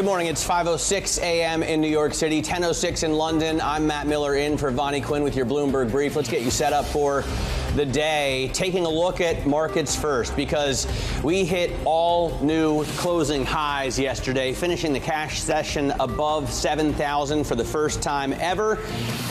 morning. It's 5:06 a.m. in New York City, 10:06 in London. I'm Matt Miller in for Vonnie Quinn with your Bloomberg Brief. Let's get you set up for the day. Taking a look at markets first, because we hit all new closing highs yesterday, finishing the cash session above 7,000 for the first time ever.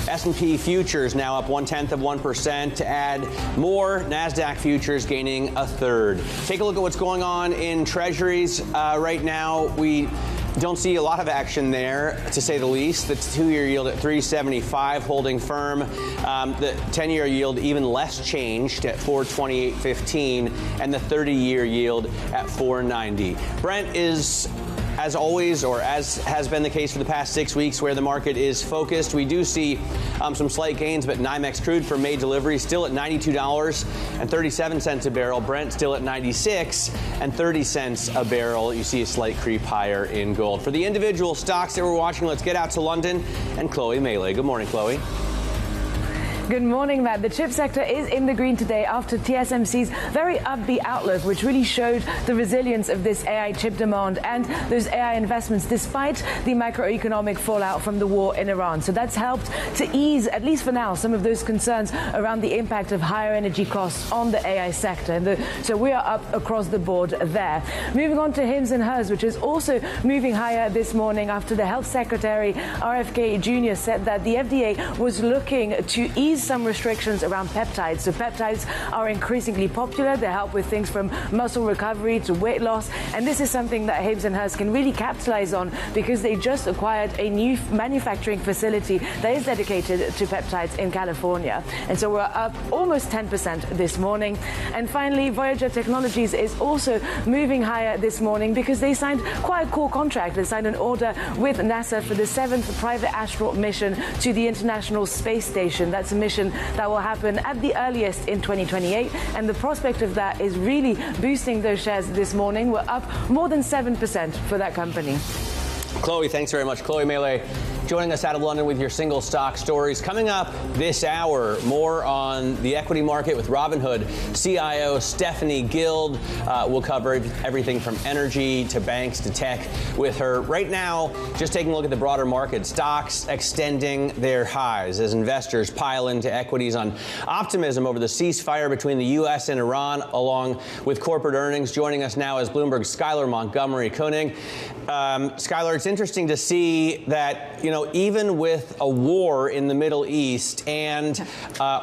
S&P futures now up 0.1% to add more. NASDAQ futures gaining 1/3. Take a look at what's going on in treasuries right now. We don't see a lot of action there, to say the least. The 2-year yield at 3.75 holding firm. The 10-year yield even less changed at 4.2815, and the 30-year yield at 4.90. Brent is, as always, or as has been the case for the past 6 weeks, where the market is focused. We do see some slight gains, but NYMEX crude for May delivery still at $92.37 a barrel. Brent still at $96.30 a barrel. You see a slight creep higher in gold. For the individual stocks that we're watching, let's get out to London and Chloe Melee. Good morning, Chloe. Good morning, Matt. The chip sector is in the green today after TSMC's very upbeat outlook, which really showed the resilience of this AI chip demand and those AI investments despite the macroeconomic fallout from the war in Iran. So that's helped to ease, at least for now, some of those concerns around the impact of higher energy costs on the AI sector. So we are up across the board there. Moving on to Hims & Hers, which is also moving higher this morning after the Health Secretary, RFK Jr., said that the FDA was looking to ease some restrictions around peptides. So peptides are increasingly popular. They help with things from muscle recovery to weight loss. And this is something that Hims & Hers can really capitalize on, because they just acquired a new manufacturing facility that is dedicated to peptides in California. And so we're up almost 10% this morning. And finally, Voyager Technologies is also moving higher this morning because they signed quite a cool contract. They signed an order with NASA for the 7th private astronaut mission to the International Space Station. That's a mission that will happen at the earliest in 2028, and the prospect of that is really boosting those shares this morning. We're up more than 7% for that company. Chloe, thanks very much. Chloe Melee joining us out of London with your single stock stories. Coming up this hour, more on the equity market with Robinhood CIO Stephanie Guild. We'll cover everything from energy to banks to tech with her. Right now, just taking a look at the broader market, stocks extending their highs as investors pile into equities on optimism over the ceasefire between the U.S. and Iran, along with corporate earnings. Joining us now is Bloomberg's Skylar Montgomery Koenig. Skylar, it's interesting to see that, even with a war in the Middle East and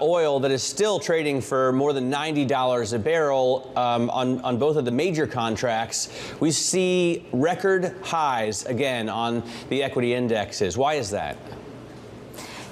oil that is still trading for more than $90 a barrel on both of the major contracts, we see record highs again on the equity indexes. Why is that?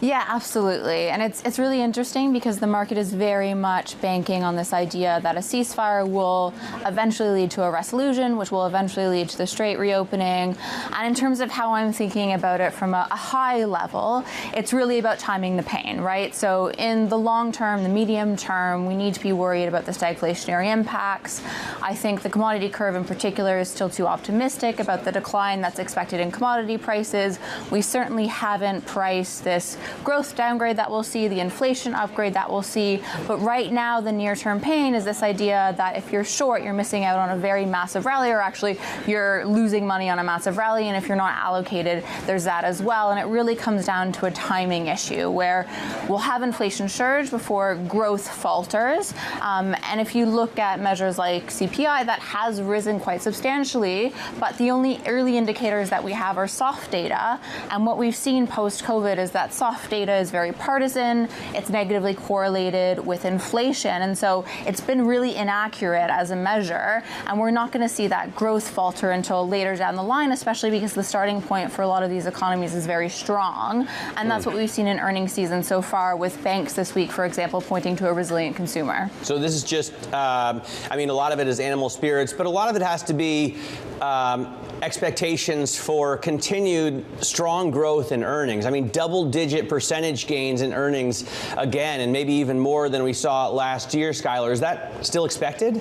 Yeah, absolutely. And it's really interesting because the market is very much banking on this idea that a ceasefire will eventually lead to a resolution, which will eventually lead to the Strait reopening. And in terms of how I'm thinking about it from a high level, it's really about timing the pain, right? So in the long term, the medium term, we need to be worried about the stagflationary impacts. I think the commodity curve in particular is still too optimistic about the decline that's expected in commodity prices. We certainly haven't priced this growth downgrade that we'll see, the inflation upgrade that we'll see. But right now, the near-term pain is this idea that if you're short, you're missing out on a very massive rally, or actually you're losing money on a massive rally. And if you're not allocated, there's that as well. And it really comes down to a timing issue where we'll have inflation surge before growth falters. And if you look at measures like CPI, that has risen quite substantially, but the only early indicators that we have are soft data. And what we've seen post-COVID is that soft data is very partisan. It's negatively correlated with inflation. And so it's been really inaccurate as a measure. And we're not going to see that growth falter until later down the line, especially because the starting point for a lot of these economies is very strong. And that's what we've seen in earnings season so far, with banks this week, for example, pointing to a resilient consumer. So this is just, a lot of it is animal spirits, but a lot of it has to be expectations for continued strong growth in earnings. Double-digit percentage gains in earnings again, and maybe even more than we saw last year, Skylar. Is that still expected?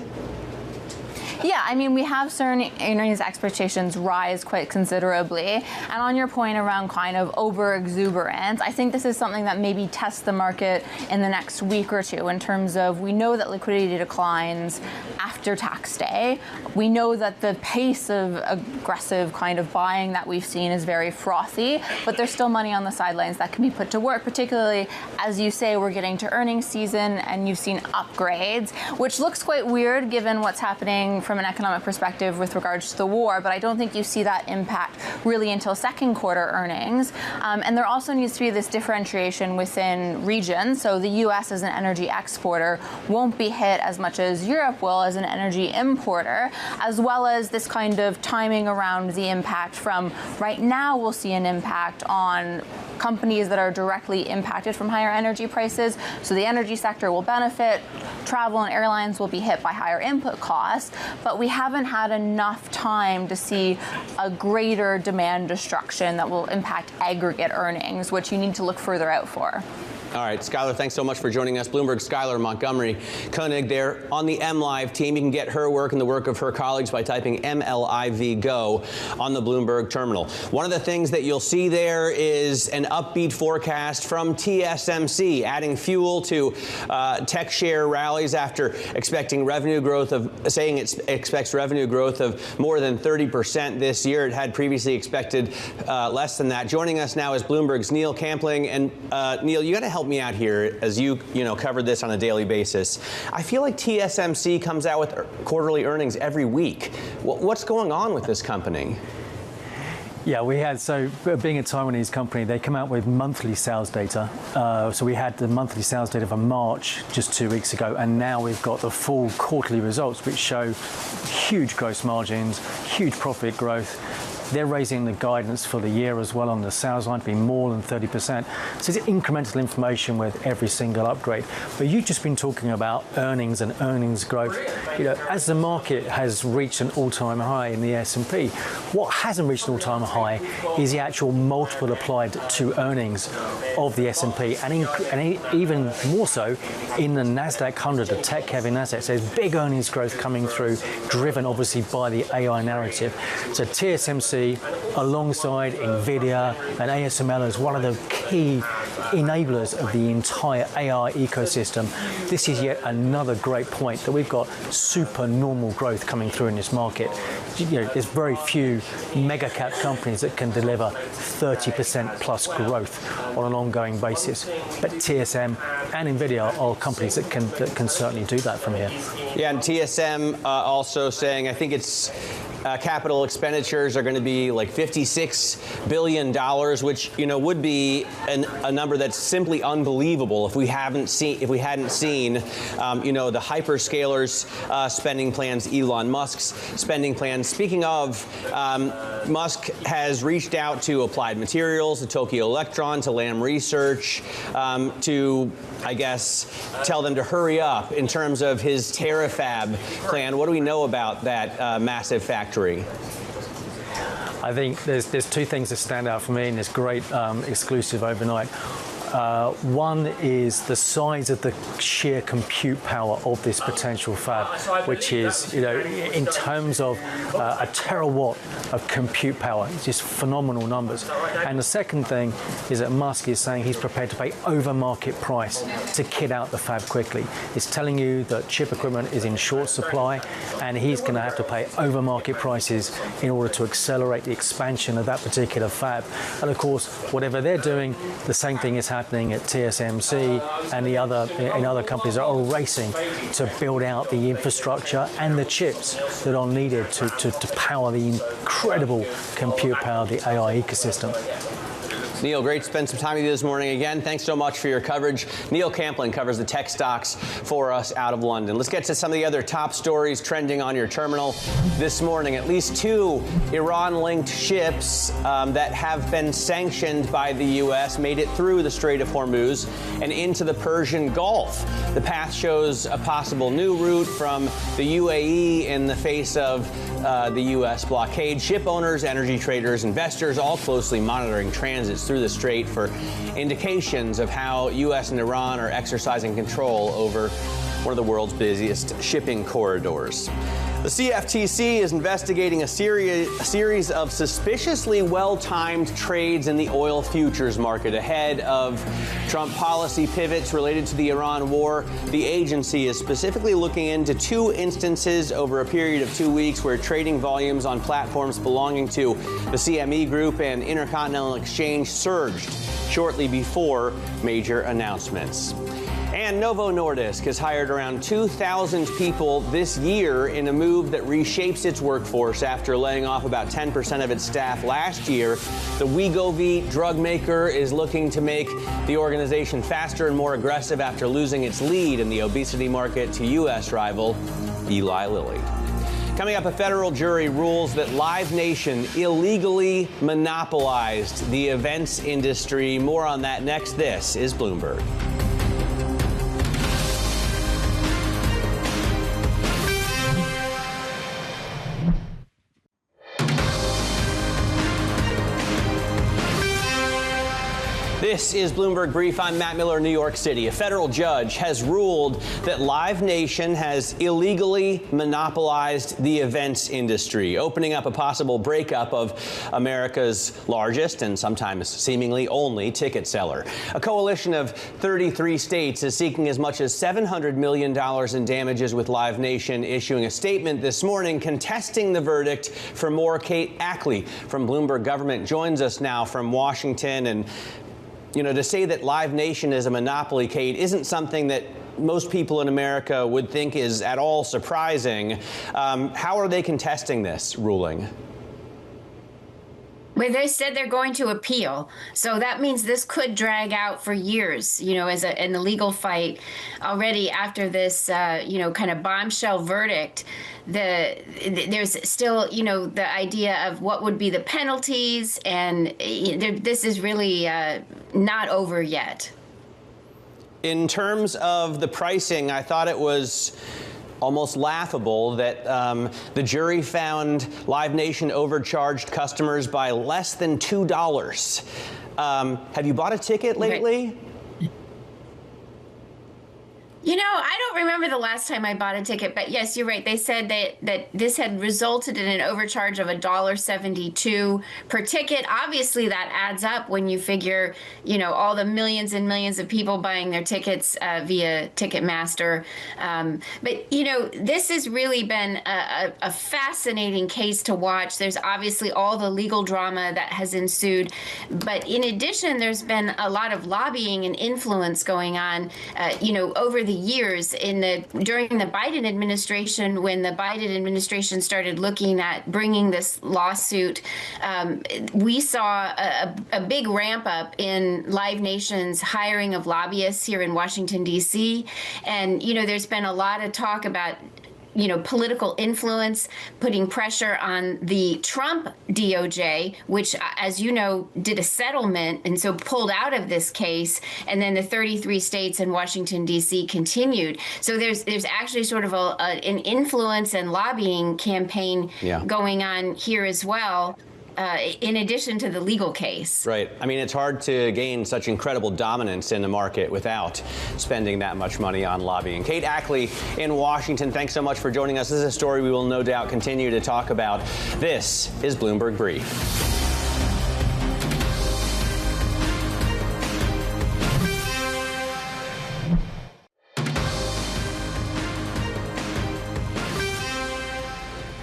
Yeah, I mean, we have certain earnings expectations rise quite considerably. And on your point around kind of over-exuberance, I think this is something that maybe tests the market in the next week or two in terms of we know that liquidity declines after tax day. We know that the pace of aggressive kind of buying that we've seen is very frothy, but there's still money on the sidelines that can be put to work, particularly, as you say, we're getting to earnings season and you've seen upgrades, which looks quite weird given what's happening from an economic perspective with regards to the war, but I don't think you see that impact really until second quarter earnings. And there also needs to be this differentiation within regions. So the US as an energy exporter won't be hit as much as Europe will as an energy importer, as well as this kind of timing around the impact from right now we'll see an impact on companies that are directly impacted from higher energy prices. So the energy sector will benefit, travel and airlines will be hit by higher input costs, but we haven't had enough time to see a greater demand destruction that will impact aggregate earnings, which you need to look further out for. All right, Skylar, thanks so much for joining us. Bloomberg's Skylar Montgomery Koenig there on the MLive team. You can get her work and the work of her colleagues by typing MLIV Go on the Bloomberg terminal. One of the things that you'll see there is an upbeat forecast from TSMC, adding fuel to tech share rallies after expecting revenue growth saying it expects revenue growth of more than 30% this year. It had previously expected less than that. Joining us now is Bloomberg's Neil Campling. And Neil, you got to help me out here as you covered this on a daily basis. I feel like TSMC comes out with quarterly earnings every week. What's going on with this company? Yeah, we had, so being a Taiwanese company, they come out with monthly sales data. So we had the monthly sales data for March just 2 weeks ago, and now we've got the full quarterly results, which show huge gross margins, huge profit growth. They're raising the guidance for the year as well on the sales line to be more than 30%. So it's incremental information with every single upgrade. But you've just been talking about earnings and earnings growth. As the market has reached an all-time high in the S&P, what hasn't reached an all-time high is the actual multiple applied to earnings of the S&P, and even more so in the NASDAQ 100, the tech-heavy NASDAQ. So there's big earnings growth coming through, driven obviously by the AI narrative. So TSMC, alongside NVIDIA and ASML, as one of the key enablers of the entire AI ecosystem. This is yet another great point that we've got super normal growth coming through in this market. There's very few mega cap companies that can deliver 30% plus growth on an ongoing basis. But TSM and NVIDIA are companies that can certainly do that from here. Yeah, and TSM also saying, I think it's capital expenditures are going to be like $56 billion, which would be a number that's simply unbelievable if we hadn't seen the hyperscalers spending plans, Elon Musk's spending plans. Speaking of, Musk has reached out to Applied Materials, to Tokyo Electron, to Lam Research, to, I guess, tell them to hurry up in terms of his Terafab plan. What do we know about that massive factory? I think there's two things that stand out for me in this great exclusive overnight. One is the size of the sheer compute power of this potential fab, which is, in terms of a terawatt of compute power, it's just phenomenal numbers. And the second thing is that Musk is saying he's prepared to pay over market price to kit out the fab quickly. It's telling you that chip equipment is in short supply, and he's going to have to pay over market prices in order to accelerate the expansion of that particular fab. And of course, whatever they're doing, the same thing is happening at TSMC and in other companies are all racing to build out the infrastructure and the chips that are needed to power the incredible compute power of the AI ecosystem. Neil, great to spend some time with you this morning again. Thanks so much for your coverage. Neil Campling covers the tech stocks for us out of London. Let's get to some of the other top stories trending on your terminal this morning. At least 2 Iran-linked ships that have been sanctioned by the U.S. made it through the Strait of Hormuz and into the Persian Gulf. The path shows a possible new route from the UAE in the face of the U.S. blockade. Ship owners, energy traders, investors all closely monitoring transits through the strait for indications of how U.S. and Iran are exercising control over one of the world's busiest shipping corridors. The CFTC is investigating a series of suspiciously well-timed trades in the oil futures market ahead of Trump policy pivots related to the Iran war. The agency is specifically looking into 2 instances over a period of 2 weeks where trading volumes on platforms belonging to the CME Group and Intercontinental Exchange surged shortly before major announcements. And Novo Nordisk has hired around 2,000 people this year in a move that reshapes its workforce after laying off about 10% of its staff last year. The Wegovy drug maker is looking to make the organization faster and more aggressive after losing its lead in the obesity market to U.S. rival Eli Lilly. Coming up, a federal jury rules that Live Nation illegally monopolized the events industry. More on that next. This is Bloomberg. This is Bloomberg Brief. I'm Matt Miller, New York City. A federal judge has ruled that Live Nation has illegally monopolized the events industry, opening up a possible breakup of America's largest and sometimes seemingly only ticket seller. A coalition of 33 states is seeking as much as $700 million in damages, with Live Nation issuing a statement this morning contesting the verdict. For more, Kate Ackley from Bloomberg Government joins us now from Washington. And to say that Live Nation is a monopoly, Kate, isn't something that most people in America would think is at all surprising. How are they contesting this ruling? Well, they said they're going to appeal. So that means this could drag out for years, in the legal fight. Already after this, kind of bombshell verdict, there's still, the idea of what would be the penalties. And this is really not over yet. In terms of the pricing, I thought it was almost laughable that the jury found Live Nation overcharged customers by less than $2. Have you bought a ticket lately? Right. I don't remember the last time I bought a ticket, but yes, you're right. They said that this had resulted in an overcharge of $1.72 per ticket. Obviously, that adds up when you figure, all the millions and millions of people buying their tickets via Ticketmaster. But, this has really been a fascinating case to watch. There's obviously all the legal drama that has ensued. But in addition, there's been a lot of lobbying and influence going on, over the years during the Biden administration. When the Biden administration started looking at bringing this lawsuit, we saw a big ramp up in Live Nation's hiring of lobbyists here in Washington, D.C. And, there's been a lot of talk about political influence, putting pressure on the Trump DOJ, which, as you know, did a settlement and so pulled out of this case. And then the 33 states and Washington, D.C. continued. So there's actually sort of an influence and lobbying campaign going on here as well. In addition to the legal case. Right. I mean, it's hard to gain such incredible dominance in the market without spending that much money on lobbying. Kate Ackley in Washington, thanks so much for joining us. This is a story we will no doubt continue to talk about. This is Bloomberg Brief.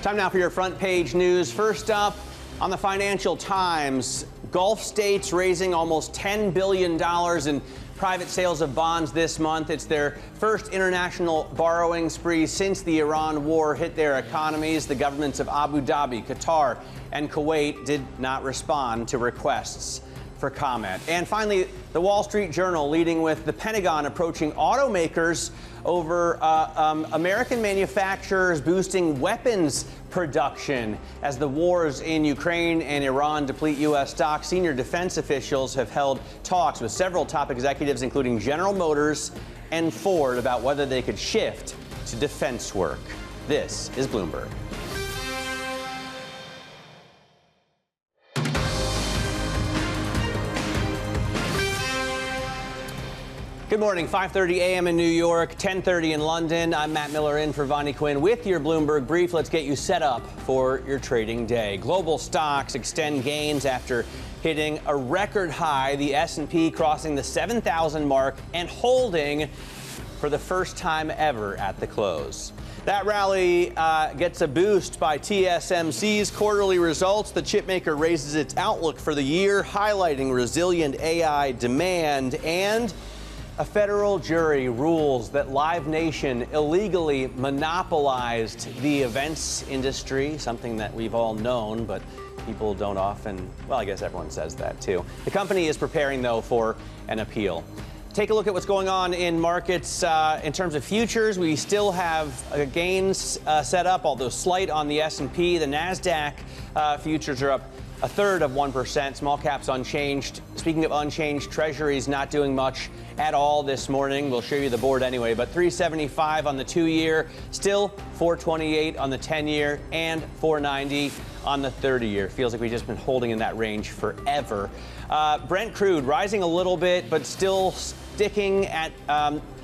Time now for your front page news. First up, on the Financial Times, Gulf states raising almost $10 billion in private sales of bonds this month. It's their first international borrowing spree since the Iran war hit their economies. The governments of Abu Dhabi, Qatar, and Kuwait did not respond to requests for comment. And finally, the Wall Street Journal leading with the Pentagon approaching automakers over American manufacturers boosting weapons production as the wars in Ukraine and Iran deplete U.S. stocks. Senior defense officials have held talks with several top executives, including General Motors and Ford, about whether they could shift to defense work. This is Bloomberg. Good morning, 5:30 a.m. in New York, 10:30 in London. I'm Matt Miller in for Vonnie Quinn with your Bloomberg Brief. Let's get you set up for your trading day. Global stocks extend gains after hitting a record high, the S&P crossing the 7,000 mark and holding for the first time ever at the close. That rally gets a boost by TSMC's quarterly results. The chipmaker raises its outlook for the year, highlighting resilient AI demand, and a federal jury rules that Live Nation illegally monopolized the events industry, something that we've all known, but people don't often, well, I guess everyone says that too. The company is preparing, though, for an appeal. Take a look at what's going on in markets in terms of futures. We still have gains set up, although slight on the S&P. The NASDAQ futures are up 1/3 of 1%. Small caps unchanged. Speaking of unchanged, Treasuries not doing much at all this morning. We'll show you the board anyway, but 375 on the 2-year, still 428 on the 10-year, and 490 on the 30-year. Feels like we've just been holding in that range forever. Brent crude rising a little bit, but still sticking at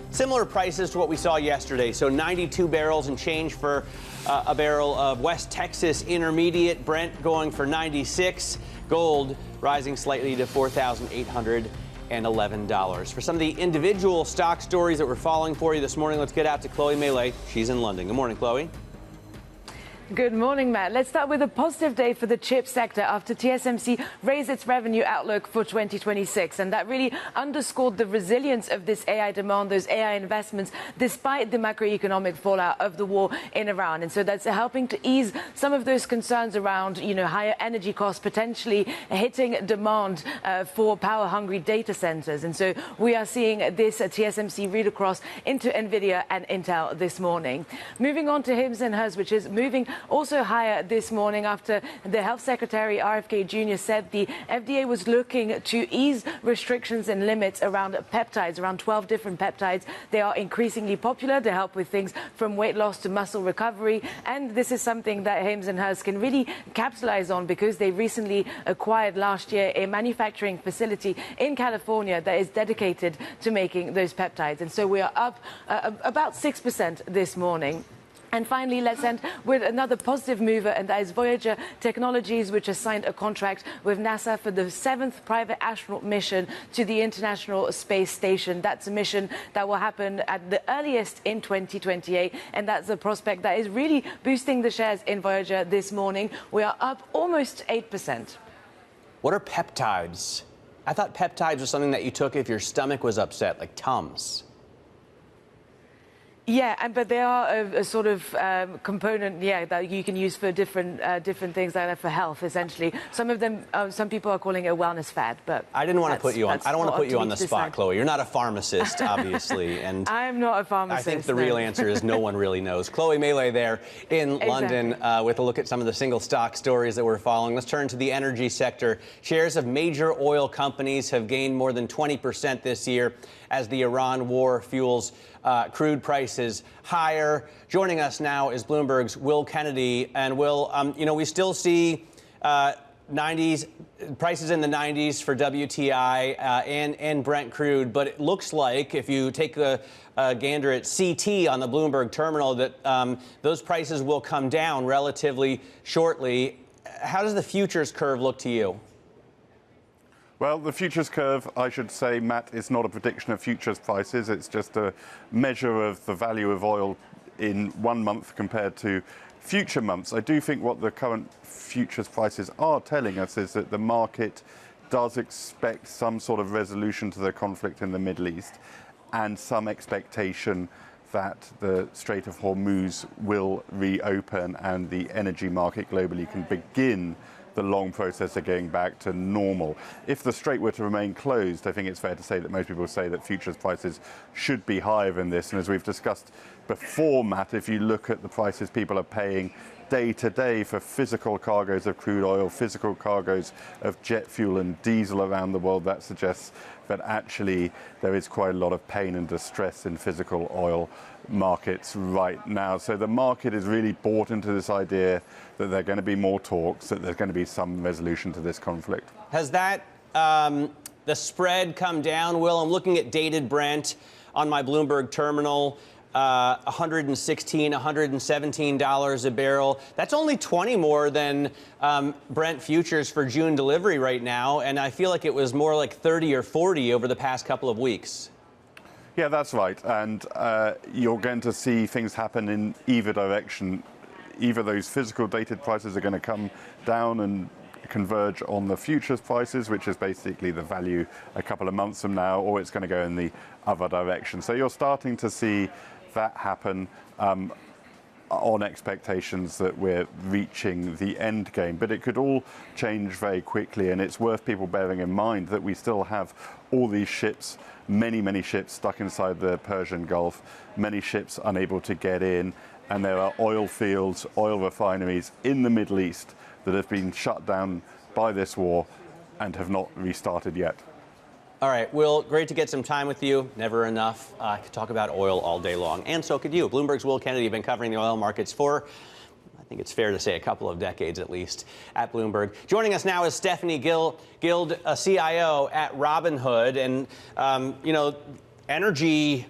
similar prices to what we saw yesterday. So 92 barrels and change for a barrel of West Texas Intermediate. Brent going for 96. Gold rising slightly to $4,811. For some of the individual stock stories that we're following for you this morning, let's get out to Chloe Melee. She's in London. Good morning, Chloe. Good morning, Matt. Let's start with a positive day for the chip sector after TSMC raised its revenue outlook for 2026. And that really underscored the resilience of this AI demand, those AI investments, despite the macroeconomic fallout of the war in Iran. And so that's helping to ease some of those concerns around, higher energy costs, potentially hitting demand for power-hungry data centers. And so we are seeing this TSMC read across into NVIDIA and Intel this morning. Moving on to Hims & Hers, which is moving also higher this morning after the Health Secretary RFK Jr. said the FDA was looking to ease restrictions and limits around peptides, around 12 different peptides. They are increasingly popular to help with things from weight loss to muscle recovery. And this is something that Hims & Hers can really capitalize on because they recently acquired last year a manufacturing facility in California that is dedicated to making those peptides. And so we are up about 6% this morning. And finally, let's end with another positive mover, and that is Voyager Technologies, which has signed a contract with NASA for the 7th private astronaut mission to the International Space Station. That's a mission that will happen at the earliest in 2028, and that's a prospect that is really boosting the shares in Voyager this morning. We are up almost 8%. What are peptides? I thought peptides was something that you took if your stomach was upset, like Tums. Yeah, but they are a sort of component, that you can use for different things like that for health, essentially. Some of them, some people are calling it a wellness fad, but I didn't want to put you on. I don't want to put you on the spot, Chloe. You're not a pharmacist, obviously, and I am not a pharmacist. I think the real answer is no one really knows. Chloe Melee there in London with a look at some of the single stock stories that we're following. Let's turn to the energy sector. Shares of major oil companies have gained more than 20% this year as the Iran war fuels crude prices higher. Joining us now is Bloomberg's Will Kennedy. And Will, we still see 90s prices in the 90s for WTI and Brent crude, but it looks like if you take a gander at CT on the Bloomberg terminal that those prices will come down relatively shortly. How does the futures curve look to you? Well, the futures curve, I should say, Matt, is not a prediction of futures prices. It's just a measure of the value of oil in 1 month compared to future months. I do think what the current futures prices are telling us is that the market does expect some sort of resolution to the conflict in the Middle East and some expectation that the Strait of Hormuz will reopen and the energy market globally can begin the long process of getting back to normal. If the strait were to remain closed, I think it's fair to say that most people say that futures prices should be higher than this. And as we've discussed before, Matt, if you look at the prices people are paying day to day for physical cargoes of crude oil, physical cargoes of jet fuel and diesel around the world, that suggests that actually there is quite a lot of pain and distress in physical oil markets right now. So the market is really bought into this idea that there are going to be more talks, that there's going to be some resolution to this conflict. Has that the spread come down, Will? I'm looking at dated Brent on my Bloomberg terminal. $116, $117 a barrel. That's only 20 more than Brent futures for June delivery right now, and I feel like it was more like 30 or 40 over the past couple of weeks. Yeah, that's right. And you're going to see things happen in either direction. Either those physical dated prices are going to come down and converge on the futures prices, which is basically the value a couple of months from now, or it's going to go in the other direction. So you're starting to see that happen on expectations that we're reaching the end game. But it could all change very quickly, and it's worth people bearing in mind that we still have all these ships, many ships stuck inside the Persian Gulf, many ships unable to get in, and there are oil fields, oil refineries in the Middle East that have been shut down by this war and have not restarted yet. All right, Will, great to get some time with you. Never enough. I could talk about oil all day long, and so could you. Bloomberg's Will Kennedy, you've been covering the oil markets for, I think it's fair to say, a couple of decades at least at Bloomberg. Joining us now is Stephanie Guild, CIO at Robinhood. And, energy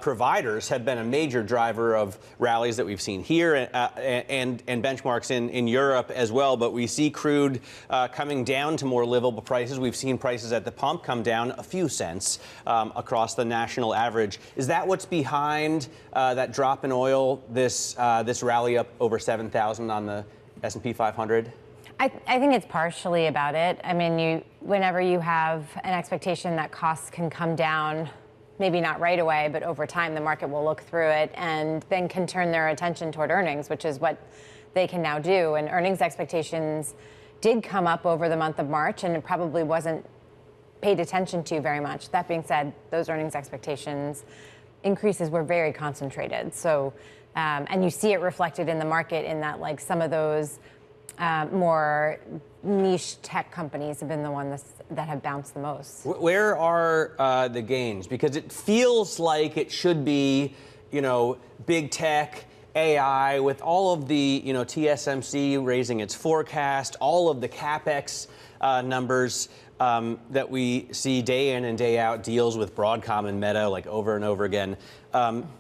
providers have been a major driver of rallies that we've seen here and benchmarks in Europe as well. But we see crude coming down to more livable prices. We've seen prices at the pump come down a few cents across the national average. Is that what's behind that drop in oil, this rally up over 7,000 on the S&P 500? I think it's partially about it. I mean, whenever you have an expectation that costs can come down, maybe not right away, but over time, the market will look through it and then can turn their attention toward earnings, which is what they can now do. And earnings expectations did come up over the month of March, and it probably wasn't paid attention to very much. That being said, those earnings expectations increases were very concentrated. So, and you see it reflected in the market in that, like, some of those more niche tech companies have been the ones that have bounced the most. Where are the gains? Because it feels like it should be, big tech, AI, with all of the, TSMC raising its forecast, all of the CapEx numbers that we see day in and day out, deals with Broadcom and Meta, like over and over again.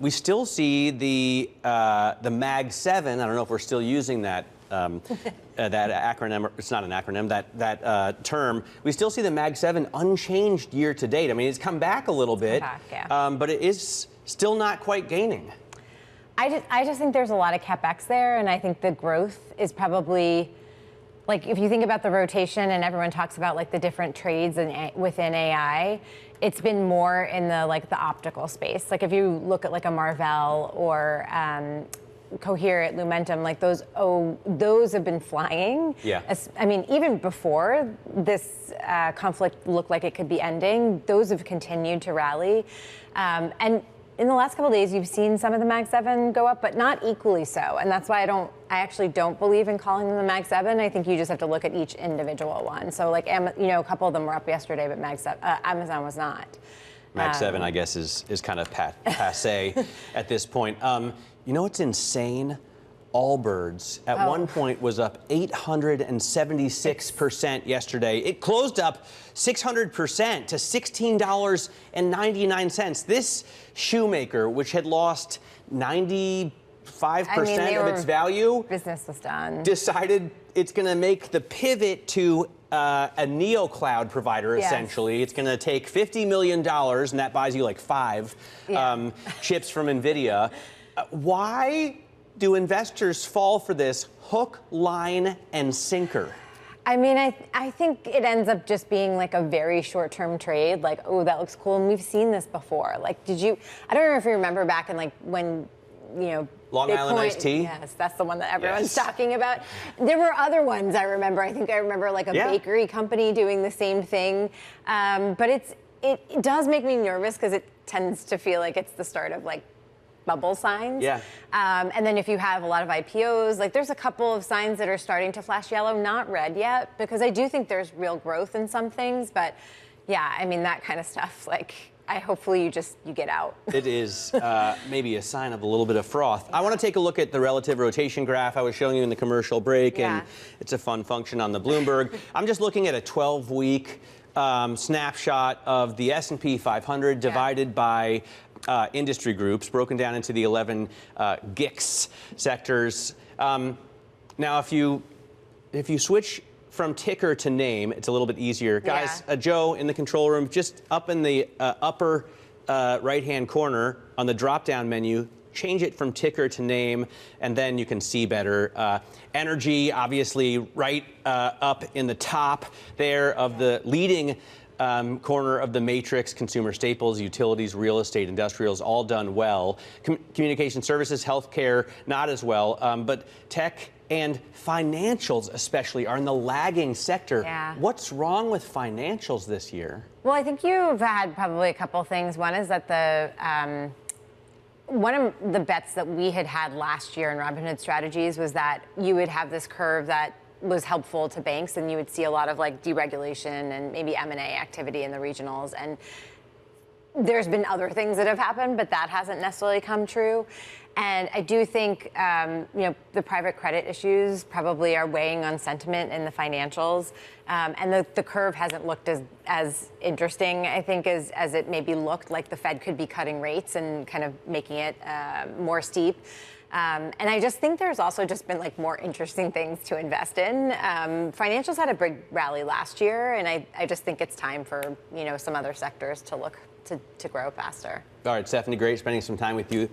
We still see the Mag 7. I don't know if we're still using that. That acronym, it's not an acronym, that term. We still see the Mag 7 unchanged year to date. I mean, it's come back a little bit, but it is still not quite gaining. I just think there's a lot of CapEx there, and I think the growth is probably, like, if you think about the rotation and everyone talks about, like, the different trades within AI, it's been more in the optical space. Like, if you look at, like, a Marvell or Cohere at Lumentum, like, those have been flying. Yeah. I mean, even before this conflict looked like it could be ending, those have continued to rally. And in the last couple of days, you've seen some of the Mag 7 go up, but not equally so. And that's why I actually don't believe in calling them the Mag 7. I think you just have to look at each individual one. So, like, a couple of them were up yesterday, but Amazon was not. Mag 7, I guess, is kind of passe at this point. You know what's insane? Allbirds at one point was up 876% yesterday. It closed up 600% to $16.99. This shoemaker, which had lost 95% of its value, business was done, decided it's going to make the pivot to a neo-cloud provider, essentially. It's going to take $50 million, and that buys you like 5 chips from NVIDIA. Why do investors fall for this hook, line, and sinker? I mean, I think it ends up just being like a very short-term trade. Like, oh, that looks cool, and we've seen this before. Like, I don't know if you remember back in, like, when, Long Island iced tea? Yes, that's the one that everyone's talking about. There were other ones I remember. I think I remember, like, a bakery company doing the same thing. But it does make me nervous because it tends to feel like it's the start of, like, bubble signs. Yeah. And then if you have a lot of IPOs, like, there's a couple of signs that are starting to flash yellow, not red yet, because I do think there's real growth in some things. But yeah, I mean, that kind of stuff, like, hopefully you get out. It is maybe a sign of a little bit of froth. I want to take a look at the relative rotation graph I was showing you in the commercial break, and it's a fun function on the Bloomberg. I'm just looking at a 12-week snapshot of the S&P 500 divided by industry groups, broken down into the 11 GICS sectors. Now, if you switch from ticker to name, it's a little bit easier. Guys, Joe in the control room, just up in the upper right-hand corner on the drop-down menu, change it from ticker to name, and then you can see better. Energy, obviously, right up in the top there of the leading corner of the matrix. Consumer staples, utilities, real estate, industrials, all done well. Communication services, healthcare, not as well. But tech and financials especially are in the lagging sector. Yeah. What's wrong with financials this year? Well, I think you've had probably a couple things. One is that one of the bets that we had last year in Robinhood strategies was that you would have this curve that was helpful to banks, and you would see a lot of like deregulation and maybe M&A activity in the regionals. And there's been other things that have happened, but that hasn't necessarily come true. And I do think, the private credit issues probably are weighing on sentiment in the financials. And the curve hasn't looked as interesting, I think, as it maybe looked like the Fed could be cutting rates and kind of making it more steep. And I just think there's also just been like more interesting things to invest in. Financials had a big rally last year, and I just think it's time for, some other sectors to look to grow faster. All right, Stephanie, great spending some time with you.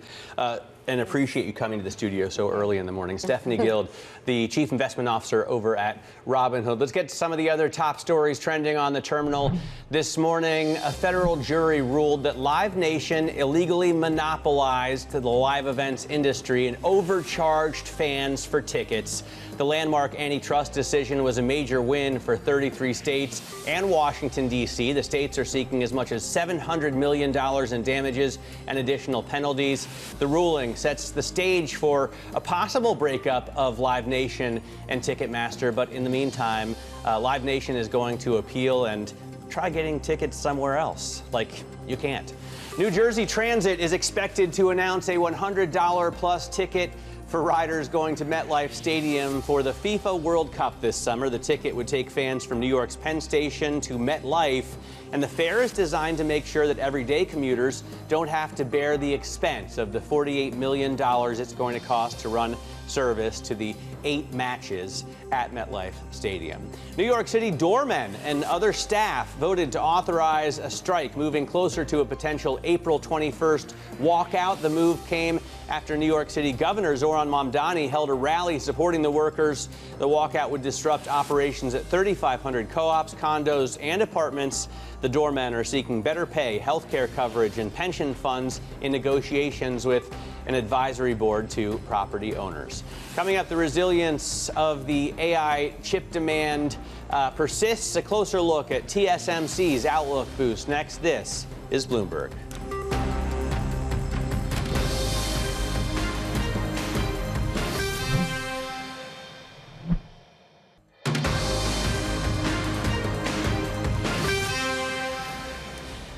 And appreciate you coming to the studio so early in the morning. Stephanie Guild, the Chief Investment Officer over at Robinhood. Let's get to some of the other top stories trending on the terminal this morning. A federal jury ruled that Live Nation illegally monopolized the live events industry and overcharged fans for tickets. The landmark antitrust decision was a major win for 33 states and Washington, D.C. The states are seeking as much as $700 million in damages and additional penalties. The ruling sets the stage for a possible breakup of Live Nation and Ticketmaster. But in the meantime, Live Nation is going to appeal and try getting tickets somewhere else. Like, you can't. New Jersey Transit is expected to announce a $100 plus ticket for riders going to MetLife Stadium for the FIFA World Cup this summer. The ticket would take fans from New York's Penn Station to MetLife, and the fare is designed to make sure that everyday commuters don't have to bear the expense of the $48 million it's going to cost to run service to the 8 matches at MetLife Stadium. New York City doormen and other staff voted to authorize a strike, moving closer to a potential April 21st walkout. The move came after New York City Governor Zoran Mamdani held a rally supporting the workers. The walkout would disrupt operations at 3,500 co-ops, condos, and apartments. The doormen are seeking better pay, health care coverage, and pension funds in negotiations with an advisory board to property owners. Coming up, the resilience of the AI chip demand persists. A closer look at TSMC's outlook boost. Next, this is Bloomberg.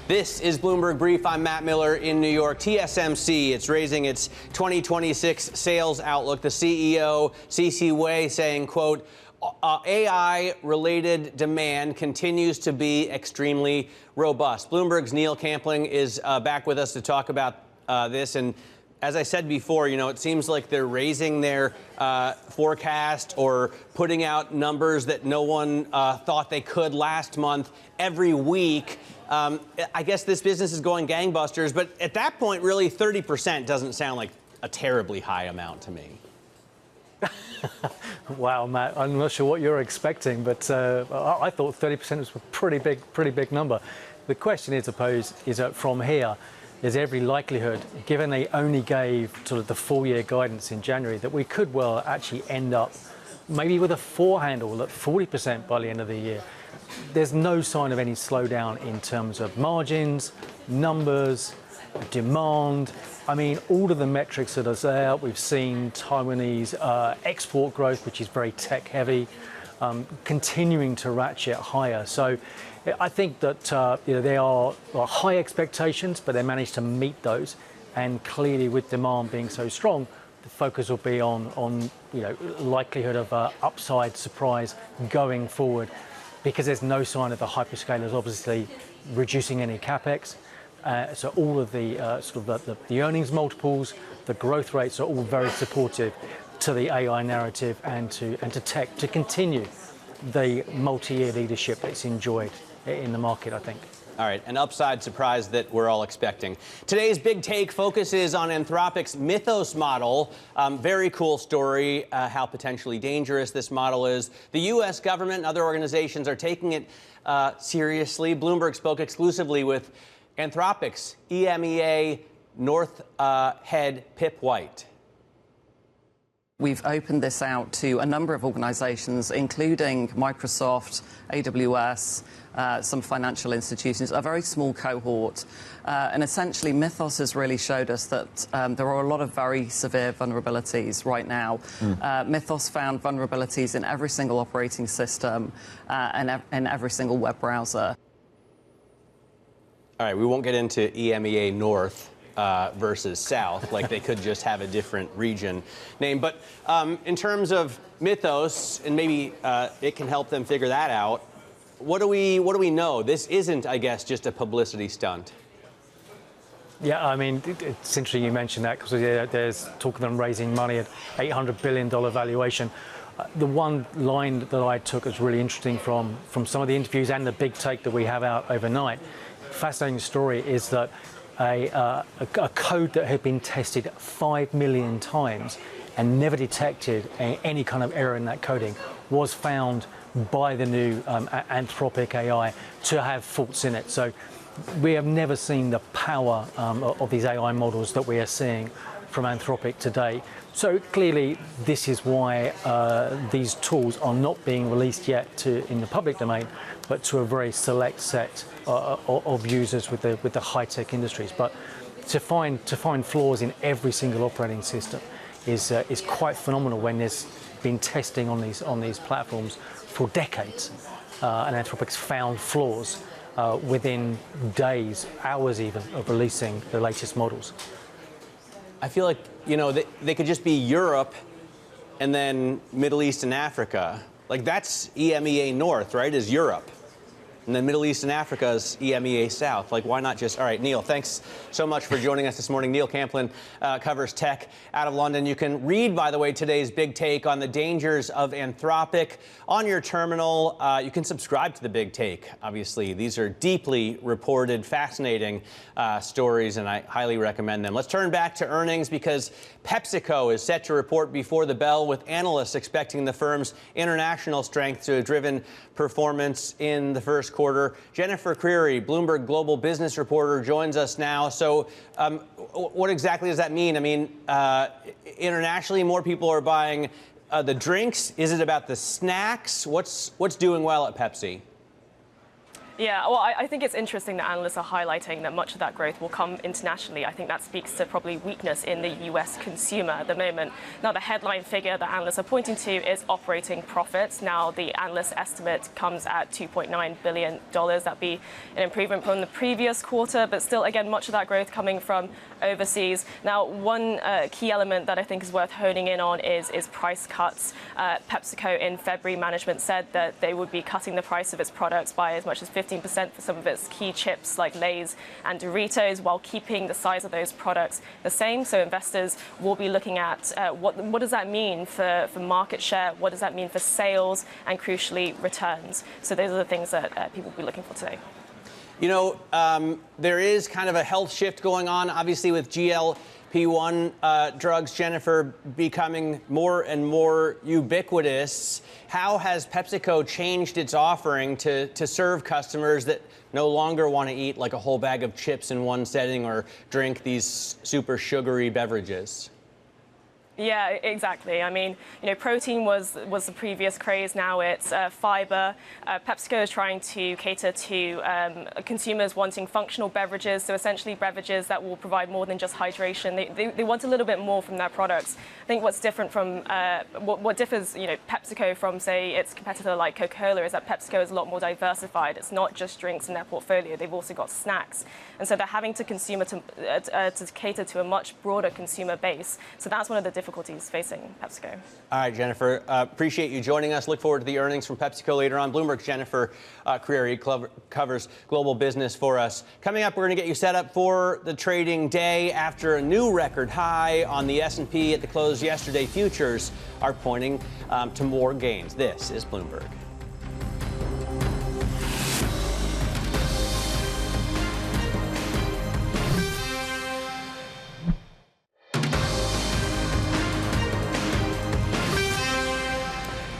This is Bloomberg Brief. I'm Matt Miller in New York. TSMC, it's raising its 2026 sales outlook. The CEO, C.C. Wei, saying, quote, AI-related demand continues to be extremely robust. Bloomberg's Neil Campling is back with us to talk about this. And as I said before, it seems like they're raising their forecast or putting out numbers that no one thought they could last month every week. I guess this business is going gangbusters, but at that point, really, 30% doesn't sound like a terribly high amount to me. Wow, Matt, I'm not sure what you're expecting, but I thought 30% was a pretty big number. The question is, I suppose, is that from here, there's every likelihood, given they only gave sort of the full-year guidance in January, that we could well actually end up maybe with a 4 handle at 40% by the end of the year. There's no sign of any slowdown in terms of margins, numbers, demand. I mean, all of the metrics that are there. We've seen Taiwanese export growth, which is very tech-heavy, continuing to ratchet higher. So I think that there are high expectations, but they managed to meet those. And clearly, with demand being so strong, the focus will be on likelihood of upside surprise going forward. because there's no sign of the hyperscalers obviously reducing any capex. So all of the sort of the earnings multiples, the growth rates are all very supportive to the AI narrative and to tech to continue the multi-year leadership that's enjoyed in the market, I think. All right, an upside surprise that we're all expecting. Today's big take focuses on Anthropic's Mythos model. Very cool story, how potentially dangerous this model is. The U.S. government and other organizations are taking it seriously. Bloomberg spoke exclusively with Anthropic's EMEA North head Pip White. We've opened this out to a number of organizations, including Microsoft, AWS, some financial institutions, a very small cohort. And essentially, Mythos has really showed us that there are a lot of very severe vulnerabilities right now. Mythos found vulnerabilities in every single operating system and in every single web browser. All right, we won't get into EMEA North versus South, like they could just have a different region name. But in terms of Mythos, and maybe it can help them figure that out, what do we know? This isn't, I guess, just a publicity stunt. Yeah, I mean, it's interesting you mentioned that because there's talk of them raising money at $800 billion valuation. The one line that I took as really interesting from some of the interviews and the big take that we have out overnight, fascinating story is that a code that had been tested 5 million times and never detected any kind of error in that coding was found by the new Anthropic AI to have faults in it. So we have never seen the power of these AI models that we are seeing from Anthropic today. So clearly this is why these tools are not being released yet in the public domain, but to a very select set of users with the high-tech industries. But to find flaws in every single operating system is quite phenomenal when there's been testing on these platforms for decades, and Anthropic's found flaws within days, hours even, of releasing the latest models. I feel like, they could just be Europe and then Middle East and Africa. Like, that's EMEA North, right, is Europe. And then Middle East and Africa is EMEA South. Like, why not just... All right, Neil, thanks so much for joining us this morning. Neil Camplin covers tech out of London. You can read, by the way, today's big take on the dangers of Anthropic on your terminal. You can subscribe to the big take, obviously. These are deeply reported, fascinating stories, and I highly recommend them. Let's turn back to earnings because PepsiCo is set to report before the bell, with analysts expecting the firm's international strength to have driven performance in the first quarter. Jennifer Creary, Bloomberg Global Business reporter, joins us now. So what exactly does that mean? I mean, internationally, more people are buying the drinks. Is it about the snacks? What's doing well at Pepsi? Yeah, well, I think it's interesting that analysts are highlighting that much of that growth will come internationally. I think that speaks to probably weakness in the US consumer at the moment. Now, the headline figure that analysts are pointing to is operating profits. Now, the analyst estimate comes at $2.9 billion. That'd be an improvement from the previous quarter, but still, again, much of that growth coming from overseas. Now, one key element that I think is worth honing in on is price cuts. PepsiCo in February, management said that they would be cutting the price of its products by as much as 15% for some of its key chips like Lay's and Doritos, while keeping the size of those products the same. So investors will be looking at what does that mean for market share, what does that mean for sales, and crucially returns. So those are the things that people will be looking for today. There is kind of a health shift going on, obviously, with GLP-1 drugs, Jennifer, becoming more and more ubiquitous. How has PepsiCo changed its offering to serve customers that no longer want to eat like a whole bag of chips in one setting or drink these super sugary beverages? Yeah, exactly. I mean, protein was the previous craze. Now it's fiber. PepsiCo is trying to cater to consumers wanting functional beverages, so essentially beverages that will provide more than just hydration. They want a little bit more from their products. I think what's different from what differs, PepsiCo from, say, its competitor like Coca-Cola is that PepsiCo is a lot more diversified. It's not just drinks in their portfolio. They've also got snacks, and so they're having to cater to a much broader consumer base. So that's one of the differences difficulties facing PepsiCo. All right, Jennifer, appreciate you joining us. Look forward to the earnings from PepsiCo later on. Bloomberg's Jennifer Carreri covers global business for us. Coming up, we're going to get you set up for the trading day after a new record high on the S&P at the close yesterday. Futures are pointing to more gains. This is Bloomberg.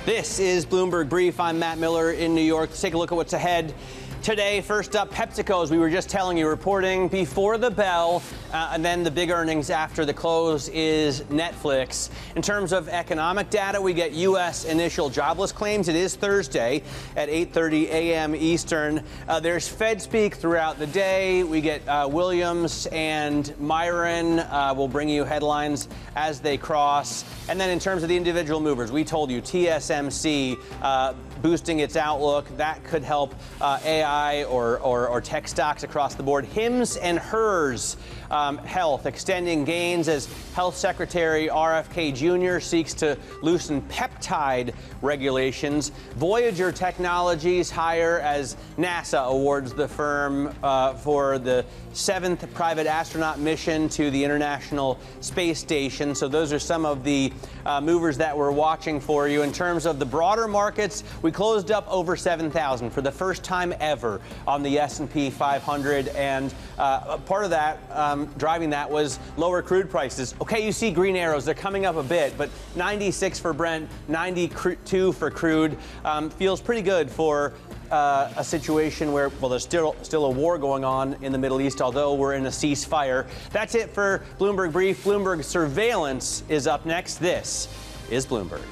This is Bloomberg Brief. I'm Matt Miller in New York. Let's take a look at what's ahead today. First up, PepsiCo, as we were just telling you, reporting before the bell, and then the big earnings after the close is Netflix. In terms of economic data, we get U.S. initial jobless claims. It is Thursday at 8:30 a.m. Eastern. There's Fed speak throughout the day. We get Williams and Myron. Will bring you headlines as they cross. And then in terms of the individual movers, we told you TSMC boosting its outlook. That could help AI or tech stocks across the board. Hims and Hers Health extending gains as Health Secretary RFK Jr. seeks to loosen peptide regulations. Voyager Technologies higher as NASA awards the firm for the 7th private astronaut mission to the International Space Station. So those are some of the movers that we're watching for you. In terms of the broader markets, we closed up over 7,000 for the first time ever on the S&P 500, and part of that, driving that, was lower crude prices. Okay, you see green arrows, they're coming up a bit, but 96 for Brent, 92 for crude, feels pretty good for a situation where, well, there's still a war going on in the Middle East, although we're in a ceasefire. That's it for Bloomberg Brief. Bloomberg Surveillance is up next. This is Bloomberg.